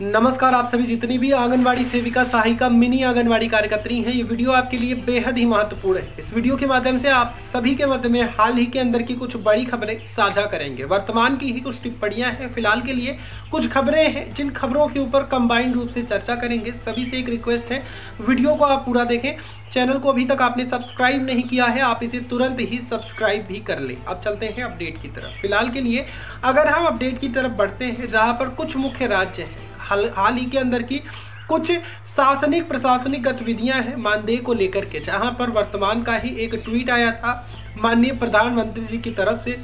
नमस्कार। आप सभी जितनी भी आंगनवाड़ी सेविका, सहायिका, मिनी आंगनवाड़ी कार्यकर्त्री हैं, ये वीडियो आपके लिए बेहद ही महत्वपूर्ण है। इस वीडियो के माध्यम से आप सभी के मध्य में हाल ही के अंदर की कुछ बड़ी खबरें साझा करेंगे। वर्तमान की ही कुछ टिप्पणियां हैं, फिलहाल के लिए कुछ खबरें हैं जिन खबरों के ऊपर कंबाइंड रूप से चर्चा करेंगे। सभी से एक रिक्वेस्ट है, वीडियो को आप पूरा देखें। चैनल को अभी तक आपने सब्सक्राइब नहीं किया है, आप इसे तुरंत ही सब्सक्राइब भी कर लें। अब चलते हैं अपडेट की तरफ। फिलहाल के लिए अगर हम अपडेट की तरफ बढ़ते हैं, जहां पर कुछ मुख्य राज्य हैं, हाल ही के अंदर की कुछ शासनिक प्रशासनिक गतिविधियां हैं मानदेय को लेकर के, जहां पर वर्तमान का ही एक ट्वीट आया था माननीय प्रधानमंत्री जी की तरफ से,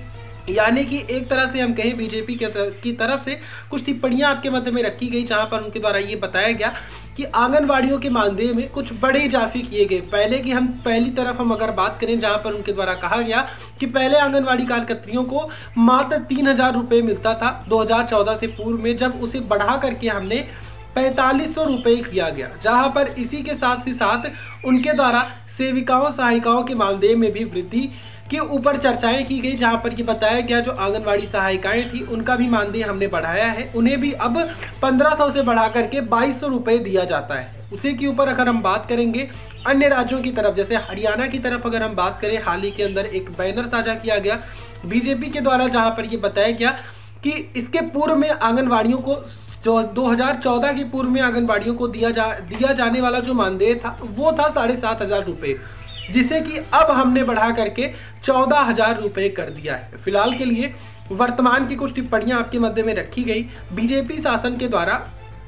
यानी कि एक तरह से हम कहें बीजेपी की तरफ से कुछ टिप्पणियां आपके मध्य में रखी गई, जहां पर उनके द्वारा ये बताया गया कि आंगनवाड़ियों के मानदेय में कुछ बड़े इजाफे किए गए। पहली तरफ हम अगर बात करें, जहां पर उनके द्वारा कहा गया कि पहले आंगनवाड़ी कार्यकर्त्रियों को मात्र 3,000 रुपये मिलता था 2014 से पूर्व में, जब उसे बढ़ा करके हमने 4,500 रुपये किया गया। जहां पर इसी के साथ ही साथ उनके द्वारा सेविकाओं सहायिकाओं के मानदेय में भी वृद्धि के ऊपर चर्चाएं की गई, जहां पर ये बताया गया जो आंगनवाड़ी सहायिकाएं थी उनका भी मानदेय हमने बढ़ाया है, उन्हें भी अब 1,500 से बढ़ा करके 2,200 रुपये दिया जाता है। उसी के ऊपर अगर हम बात करेंगे अन्य राज्यों की तरफ, जैसे हरियाणा की तरफ अगर हम बात करें, हाल ही के अंदर एक बैनर साझा किया गया बीजेपी के द्वारा, जहां पर ये बताया गया कि इसके पूर्व में आंगनवाड़ियों को, जो 2014 के पूर्व में आंगनवाड़ियों को दिया जाने वाला जो मानदेय था वो था 7,500 रुपये, जिसे कि अब हमने बढ़ा करके 14,000 रुपये कर दिया है। फिलहाल के लिए वर्तमान की कुछ टिप्पणियां आपके मध्य में रखी गई बीजेपी शासन के द्वारा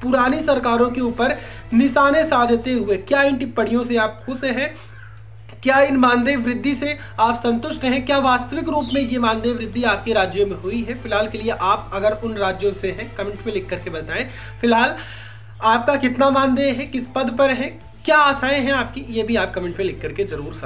पुरानी सरकारों के ऊपर निशाने साधते हुए। क्या इन टिप्पणियों से आप खुश हैं? क्या इन मानदेय वृद्धि से आप संतुष्ट हैं? क्या वास्तविक रूप में ये मानदेय वृद्धि आपके राज्यों में हुई है? फिलहाल के लिए आप अगर उन राज्यों से हैं, कमेंट में लिख करके बताएं। फिलहाल आपका कितना मानदेय है, किस पद पर है, क्या आशाएं हैं आपकी, ये भी आप कमेंट में लिख करके जरूर साझा